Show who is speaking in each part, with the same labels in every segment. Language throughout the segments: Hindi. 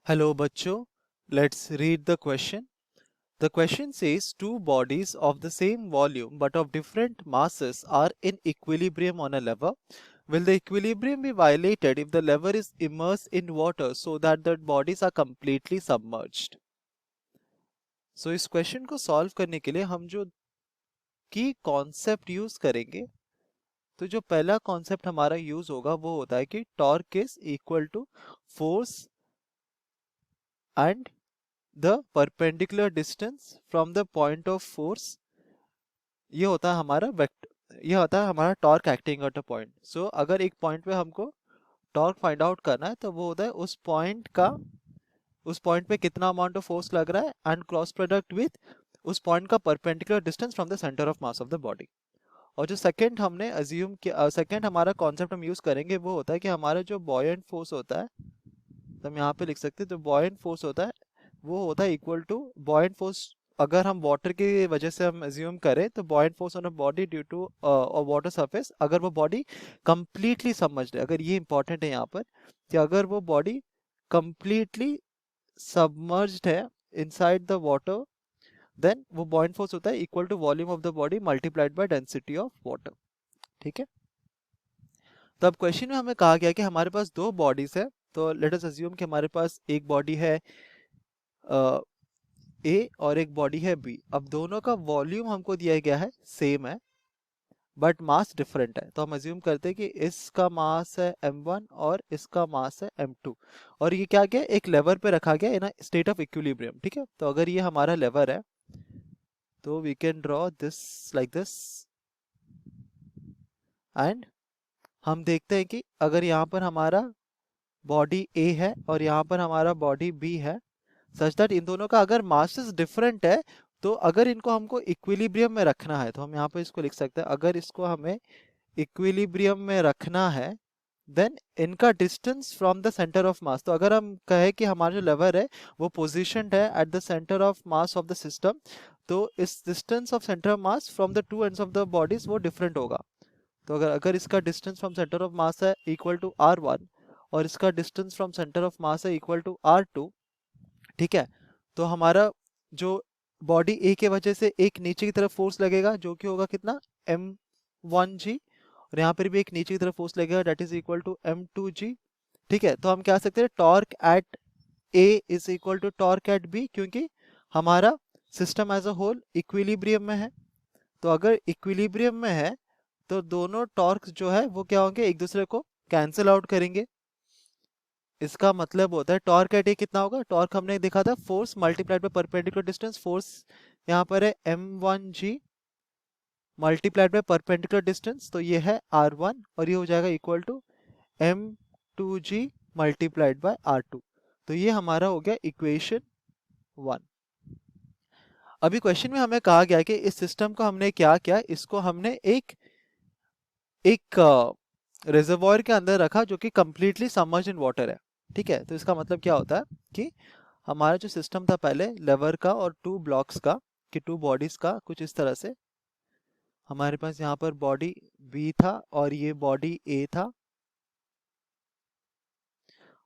Speaker 1: Hello, bachcho. Let's read the question. The question says two bodies of the same volume but of different masses are in equilibrium on a lever. Will the equilibrium be violated if the lever is immersed in water so that the bodies are completely submerged? So इस क्वेश्चन को सॉल्व करने के लिए हम जो की कॉन्सेप्ट यूज करेंगे, तो जो पहला कॉन्सेप्ट हमारा यूज होगा वो होता है कि torque is equal to force and the perpendicular distance from the point of force. ये होता है हमारा वेक्टर, ये होता है हमारा torque acting at a point. So अगर एक पॉइंट पे हमको टॉर्क फाइंड आउट करना है तो वो होता है उस पॉइंट पे कितना अमाउंट ऑफ फोर्स लग रहा है एंड क्रॉस प्रोडक्ट विथ उस पॉइंट का perpendicular distance from the centre of mass of the body. और जो सेकंड हमने अज्यूम किया, सेकंड हमारा कॉन्सेप्ट हम यूज करेंगे वो होता है कि हमारा जो बॉयंट फोर्स होता है, तो हम यहाँ पे लिख सकते हैं जो बॉयंट फोर्स होता है वो होता है इक्वल टू बॉयंट फोर्स. अगर हम वाटर की वजह से हम अज्यूम करें तो buoyant force on a body due to water surface, अगर वो बॉडी कंप्लीटली सबमर्ज्ड है, अगर ये इंपॉर्टेंट है यहाँ पर कि अगर वो बॉडी कंप्लीटली सबमर्ज्ड है इनसाइड द वाटर, देन वो बॉयंट फोर्स होता है equal to volume of the body multiplied by density of water. ठीक है. तो अब क्वेश्चन में हमें कहा गया कि हमारे पास दो बॉडीज है. तो लेट अस अज्यूम कि हमारे पास एक बॉडी है ए और एक बॉडी है बी. अब दोनों का वॉल्यूम हमको दिया गया है सेम है बट मास डिफरेंट है. तो हम अज्यूम करते हैं कि इसका मास है m1 और इसका मास है m2 और ये क्या गया एक लेवर पे रखा गया इन स्टेट ऑफ इक्विलिब्रियम. ठीक है. तो अगर ये हमारा लेवर है तो we can draw this like this and हम देखते हैं कि अगर यहाँ पर हमारा बॉडी ए है और यहाँ पर हमारा बॉडी बी है, सच दैट इन दोनों का अगर मासेस डिफरेंट है तो अगर इनको हमको इक्विलिब्रियम में रखना है तो हम यहाँ पर इसको लिख सकते हैं, अगर इसको हमें इक्विलिब्रियम में रखना है देन इनका distance from the centre of mass. तो अगर हम कहें कि हमारा जो लेवर है वो पोजिशनड है at the centre of mass of the system, तो इस distance of centre of mass from the two ends of the bodies वो डिफरेंट होगा. तो अगर अगर इसका distance from centre of mass है इक्वल टू r1 और इसका distance from centre of mass है इक्वल टू r2, ठीक है, तो हमारा जो बॉडी ए के वजह से एक नीचे की तरफ फोर्स लगेगा जो कि होगा कितना m1g और यहाँ पर भी एक नीचे की तरफ फोर्स लगेगा date is equal to m2g. ठीक है. तो हम क्या सकते हैं torque at A is equal to torque at B, क्योंकि हमारा system as a whole equilibrium में है. तो अगर इक्विलिब्रियम में है तो दोनों टॉर्क जो है वो क्या होंगे एक दूसरे को कैंसिल आउट करेंगे. इसका मतलब होता है टॉर्क एट ए कितना होगा, टॉर्क हमने देखा था force multiplied by perpendicular distance. Force यहाँ पर है m1g multiplied by perpendicular distance, तो ये है r1 और ये हो जाएगा equal to m2g multiplied by r2. तो ये हमारा हो गया इक्वेशन 1. अभी क्वेश्चन में हमें कहा गया कि इस सिस्टम को हमने क्या किया, इसको हमने एक रिजर्वॉयर के अंदर रखा जो कि कंप्लीटली सबमर्ज्ड इन वाटर है. ठीक है. तो इसका मतलब क्या होता है कि हमारा जो सिस्टम था पहले लेवर का और टू ब्लॉक्स का कि टू बॉडीज का कुछ इस तरह से, हमारे पास यहाँ पर बॉडी बी था और ये बॉडी ए था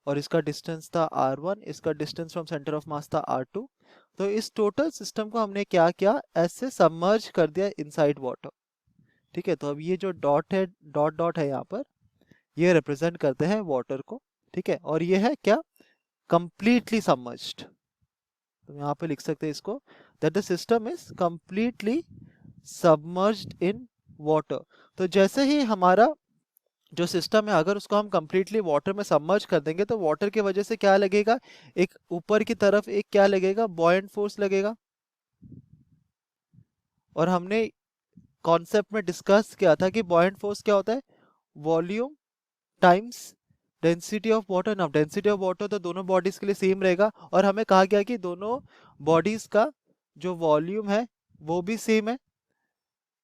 Speaker 1: और इसका डिस्टेंस था r1, इसका distance from centre of mass था r2. तो इस टोटल सिस्टम को हमने क्या किया ऐसे सबमर्ज कर दिया इनसाइड वाटर. ठीक है. तो अब ये जो डॉट है डॉट डॉट है यहाँ पर ये रिप्रेजेंट करते हैं वाटर को. ठीक है. और ये है क्या कंप्लीटली सबमर्ज्ड. तो यहाँ पे लिख सकते हैं इसको that the system is completely submerged in water. तो जैसे ही हमारा जो सिस्टम है अगर उसको हम कंप्लीटली वाटर में सबमर्ज कर देंगे तो वाटर की वजह से क्या लगेगा एक ऊपर की तरफ एक क्या लगेगा बॉयंट फोर्स लगेगा. और हमने कॉन्सेप्ट में डिस्कस किया था कि बॉयंट फोर्स क्या होता है volume times density of water. ना डेंसिटी ऑफ वाटर तो दोनों बॉडीज के लिए सेम रहेगा और हमें कहा गया कि दोनों बॉडीज का जो वॉल्यूम है वो भी सेम है.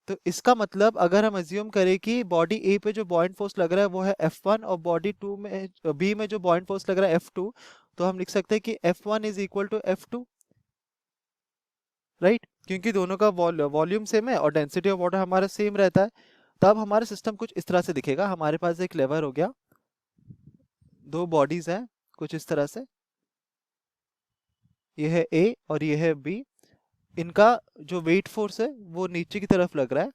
Speaker 1: तो इसका मतलब अगर हम अज्यूम करें कि बॉडी ए पे जो बॉयंट फोर्स लग रहा है वो है F1 और बॉडी टू में बी में जो बॉयंट फोर्स लग रहा है F2, तो हम लिख सकते हैं कि F1 is equal to F2, right, क्योंकि दोनों का वॉल्यूम सेम है और डेंसिटी ऑफ वाटर हमारा सेम रहता है. तब हमारा सिस्टम कुछ इस तरह से दिखेगा. हमारे पास एक लेवर हो गया, दो बॉडीज हैं कुछ इस तरह से ये है ए और ये है बी, इनका जो वेट फोर्स है वो नीचे की तरफ लग रहा है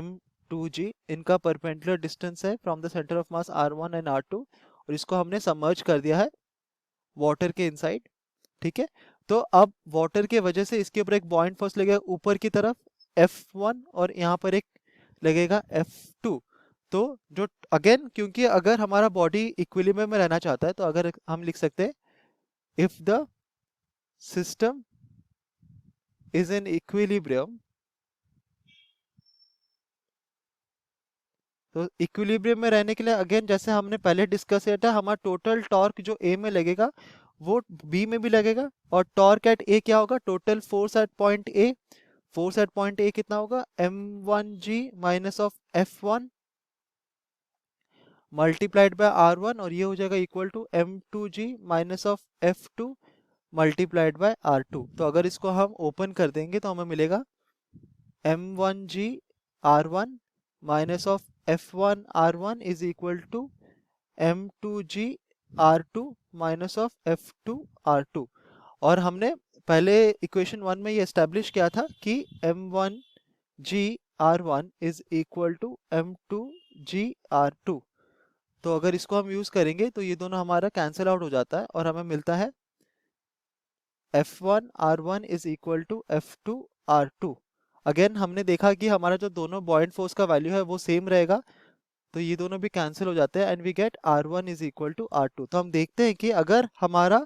Speaker 1: m2g, इनका परपेंडिकुलर डिस्टेंस है from the centre of mass r1 and r2, और इसको हमने सबमर्ज कर दिया है वाटर के इनसाइड। ठीक है, तो अब वाटर के वजह से इसके ऊपर एक बॉइंट फोर्स लगेगा ऊपर की तरफ F1, और यहाँ पर एक लगेगा F2। तो जो अगेन, क्योंकि अगर हमारा बॉडी इक्विलिब्रियम में रहना चाहता है तो अगर हम लिख सकते हैं if the system is in equilibrium, तो इक्विलिब्रियम में रहने के लिए अगेन जैसे हमने पहले डिस्कस किया था, हमारा टोटल टॉर्क जो ए में लगेगा वो बी में भी लगेगा, और टॉर्क एट ए क्या होगा, total force at point A, force at point A कितना होगा, m1g minus of f1 multiplied by r1, और ये हो जाएगा equal to m2g minus of f2 multiplied by r2। तो अगर इसको हम ओपन कर देंगे तो हमें मिलेगा m1g r1 minus of f1 r1 is equal to m2g r2 minus of f2 r2। और हमने पहले इक्वेशन 1 में ये एस्टेब्लिश किया था कि m1g r1 is equal to m2g r2। तो अगर इसको हम यूज करेंगे तो ये दोनों हमारा कैंसिल आउट हो जाता है और हमें मिलता है F1 R1 is equal to F2 R2। Again हमने देखा कि हमारा जो दोनों बॉइंट फोर्स का वैल्यू है वो सेम रहेगा, तो ये दोनों भी कैंसिल हो जाते हैं and we get R1 is equal to R2। तो हम देखते हैं कि अगर हमारा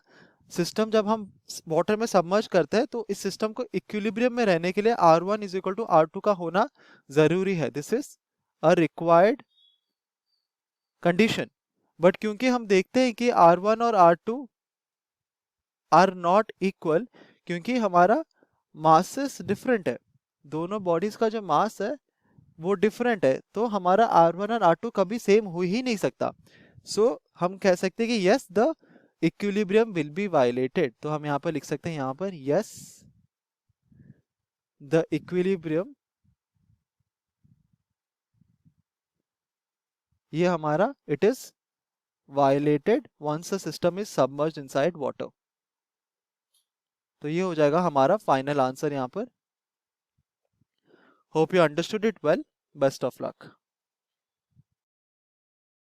Speaker 1: सिस्टम जब हम वाटर में सबमर्ज करते हैं तो इस सिस्टम को इक्विलिब्रियम में रहने के लिए R1 is equal to R2 का होना जरूरी है, this is a required condition. But क्योंकि हम देखते हैं कि R1 और R2 आर नॉट इक्वल, क्योंकि हमारा मासेस डिफरेंट है, दोनों बॉडीज का जो मास है वो डिफरेंट है, तो हमारा R1 और R2 कभी सेम हो ही नहीं सकता। सो हम कह सकते हैं कि yes the equilibrium will be violated. तो हम यहाँ पर लिख सकते हैं, यहाँ पर यस द इक्विलिब्रियम, ये हमारा it is violated once the system is submerged inside water. तो ये हो जाएगा हमारा फाइनल आंसर यहाँ पर। Hope you understood it well, best of luck.